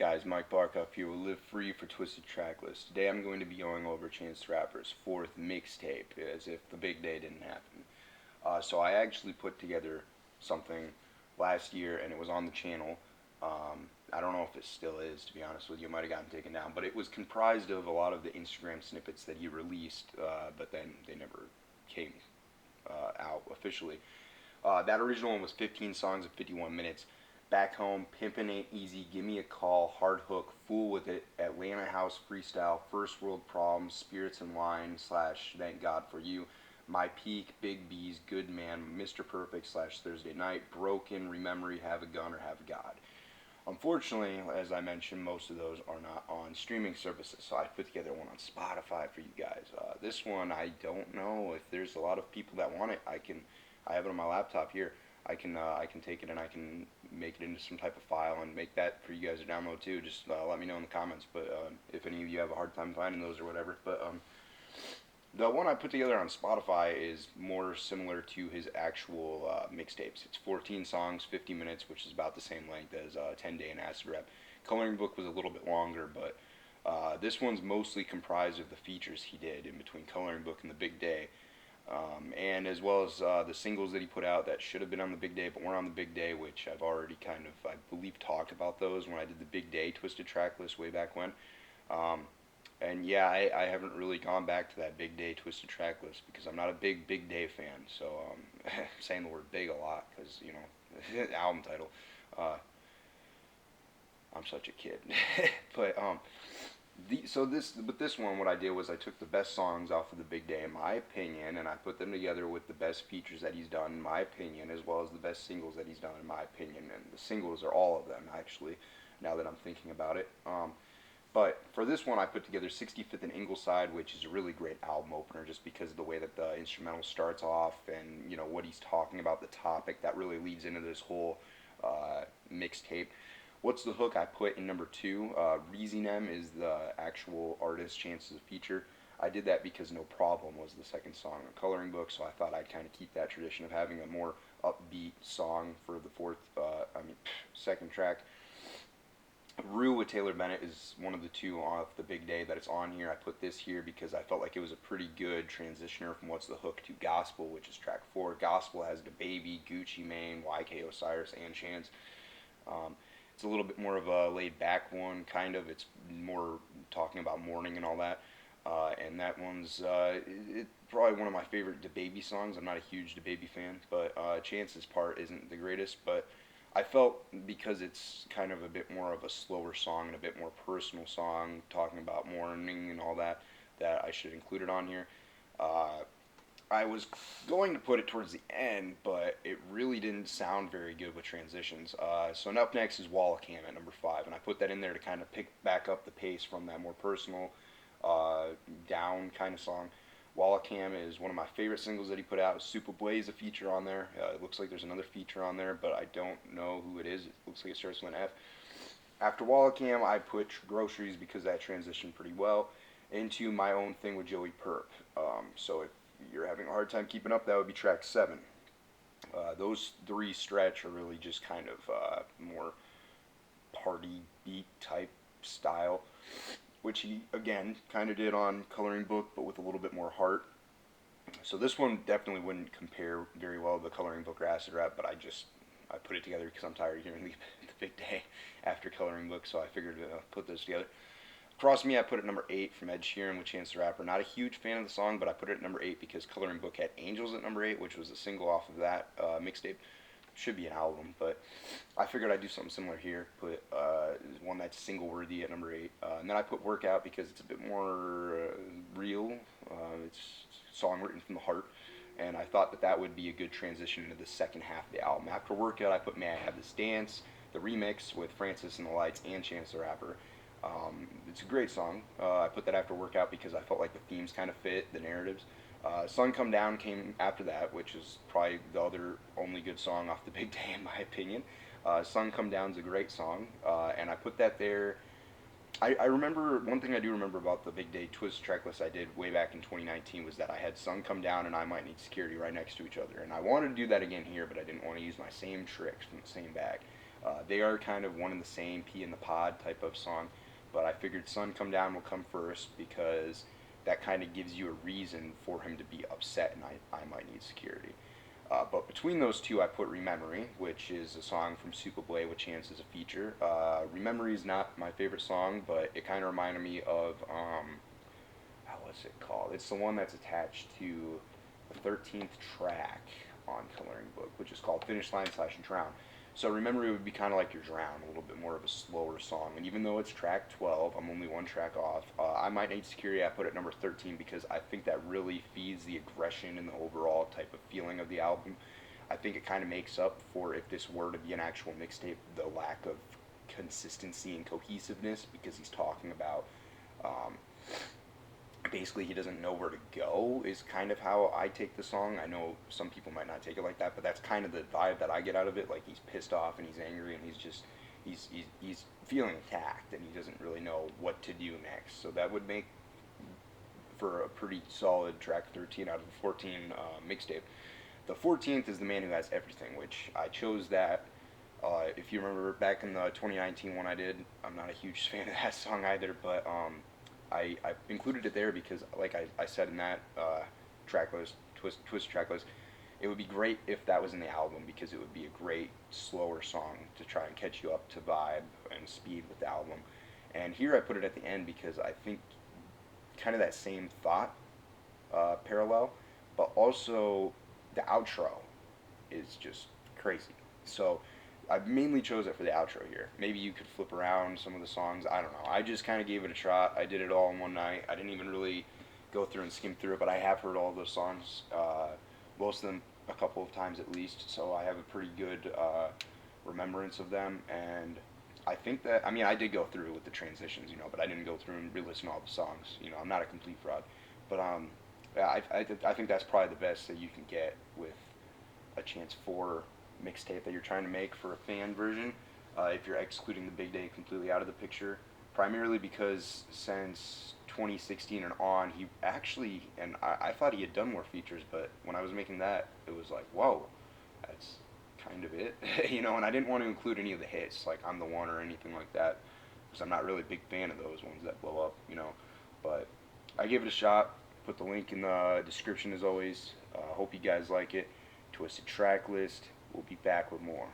guys? Mike Barkoff here with Live Free for Twisted Tracklist. Today I'm going to be going over Chance the Rapper's fourth mixtape, as if the big day didn't happen. So I actually put together something last year, and it was on the channel. I don't know if it still is, to be honest with you. It might have gotten taken down, but it was comprised of a lot of the Instagram snippets that he released, but then they never came out officially. That original one was 15 songs of 51 minutes. Back Home, Pimpin' Ain't Easy, Give Me a Call, Hard Hook, Fool with It, Atlanta House Freestyle, First World Problems, Spirits in Line / Thank God for You, My Peak, Big B's, Good Man, Mr. Perfect / Thursday Night, Broken, Rememory, Have a Gun or Have a God. Unfortunately, as I mentioned, most of those are not on streaming services, so I put together one on Spotify for you guys. This one, I don't know if there's a lot of people that want it. I have it on my laptop here. I can take it and I can make it into some type of file and make that for you guys to download too. Just let me know in the comments. But if any of you have a hard time finding those or whatever. But the one I put together on Spotify is more similar to his actual mixtapes. It's 14 songs, 50 minutes, which is about the same length as 10 Day and Acid Rap. Coloring Book was a little bit longer, but this one's mostly comprised of the features he did in between Coloring Book and the Big Day. And as well as the singles that he put out that should have been on the Big Day but weren't on the Big Day, which I've already kind of, I believe, talked about those when I did the Big Day Twisted Track list way back when. And yeah, I haven't really gone back to that Big Day Twisted Track list because I'm not a Big Day fan, so I'm saying the word big a lot because, you know, album title. I'm such a kid. But with this one, what I did was I took the best songs off of the Big Day, in my opinion, and I put them together with the best features that he's done, in my opinion, as well as the best singles that he's done, in my opinion. And the singles are all of them, actually, now that I'm thinking about it. But for this one, I put together 65th and Ingleside, which is a really great album opener, just because of the way that the instrumental starts off, and you know what he's talking about, the topic that really leads into this whole mixtape. What's the Hook I put in number 2. Reason M is the actual artist, Chance's feature. I did that because No Problem was the second song on Coloring Book, so I thought I'd kind of keep that tradition of having a more upbeat song for the second track. Rue with Taylor Bennett is one of the two off the Big Day that it's on here. I put this here because I felt like it was a pretty good transitioner from What's the Hook to Gospel, which is track 4. Gospel has DaBaby, Gucci Mane, YK Osiris, and Chance. It's a little bit more of a laid-back one, kind of. It's more talking about mourning and all that. And that one's probably one of my favorite DaBaby songs. I'm not a huge DaBaby fan, but Chance's part isn't the greatest. But I felt because it's kind of a bit more of a slower song and a bit more personal song, talking about mourning and all that, that I should include it on here. I was going to put it towards the end, but it really didn't sound very good with transitions. So up next is Wall of Cam at number 5, and I put that in there to kind of pick back up the pace from that more personal, down kind of song. Wall of Cam is one of my favorite singles that he put out. Super Blaze a feature on there. It looks like there's another feature on there, but I don't know who it is. It looks like it starts with an F. After Wall of Cam, I put Groceries because that transitioned pretty well into My Own Thing with Joey Perp. So if you're having a hard time keeping up, that would be track 7. Those 3 stretch are really just kind of more party beat type style, which he again kind of did on Coloring Book, but with a little bit more heart. So this one definitely wouldn't compare very well to the Coloring Book or Acid Rap, but I put it together because I'm tired of hearing the Big Day after Coloring Book, so I figured to put those together. Across Me, I put it number 8 from Ed Sheeran with Chance the Rapper. Not a huge fan of the song, but I put it at number 8 because Coloring Book had Angels at number 8, which was a single off of that mixtape. Should be an album, but I figured I'd do something similar here. Put one that's single worthy at number 8. And then I put Workout because it's a bit more real. It's a song written from the heart. And I thought that that would be a good transition into the second half of the album. After Workout, I put May I Have This Dance, the remix with Francis and the Lights and Chance the Rapper. It's a great song. I put that after Workout because I felt like the themes kind of fit, the narratives. Sun Come Down came after that, which is probably the other only good song off the Big Day in my opinion. Sun Come Down's a great song, and I put that there. I remember, one thing I do remember about the Big Day Twist track list I did way back in 2019 was that I had Sun Come Down and I Might Need Security right next to each other. And I wanted to do that again here, but I didn't want to use my same tricks from the same bag. They are kind of one and the same, pea in the pod type of song, but I figured Sun Come Down will come first because that kind of gives you a reason for him to be upset and I Might Need Security. But between those two, I put Rememory, which is a song from Superblade with Chance as a feature. Rememory is not my favorite song, but it kind of reminded me of, what's it called? It's the one that's attached to the 13th track on Coloring Book, which is called Finish Line slash Drown. So Rememory would be kind of like your Drown, a little bit more of a slower song. And even though it's track 12, I'm only one track off. I Might Need Security, I put it number 13 because I think that really feeds the aggression and the overall type of feeling of the album. I think it kind of makes up for, if this were to be an actual mixtape, the lack of consistency and cohesiveness, because he's talking about um, basically he doesn't know where to go, is kind of how I take the song. I know some people might not take it like that, but that's kind of the vibe that I get out of it. Like, he's pissed off and he's angry and he's feeling attacked and he doesn't really know what to do next. So that would make for a pretty solid track 13 out of the 14 mixtape. The 14th is The Man Who Has Everything, which I chose that. If you remember back in the 2019 one I did, I'm not a huge fan of that song either, but I included it there because, like I said in that track list, twist track list, it would be great if that was in the album because it would be a great slower song to try and catch you up to vibe and speed with the album. And here I put it at the end because I think kind of that same thought parallel, but also the outro is just crazy. So I mainly chose it for the outro here. Maybe you could flip around some of the songs. I don't know. I just kind of gave it a shot. I did it all in one night. I didn't even really go through and skim through it, but I have heard all those songs, most of them a couple of times at least. So I have a pretty good remembrance of them. And I think that, I mean, I did go through with the transitions, but I didn't go through and re-listen to all the songs. I'm not a complete fraud. But yeah, I think that's probably the best that you can get with a Chance 4 mixtape that you're trying to make for a fan version, if you're excluding the Big Day completely out of the picture, primarily because since 2016 and on, he actually, and I thought he had done more features, but when I was making that, it was like, whoa, that's kind of it, and I didn't want to include any of the hits, like I'm the One or anything like that, because I'm not really a big fan of those ones that blow up, but I gave it a shot. Put the link in the description as always. Hope you guys like it. Twisted Track List. We'll be back with more.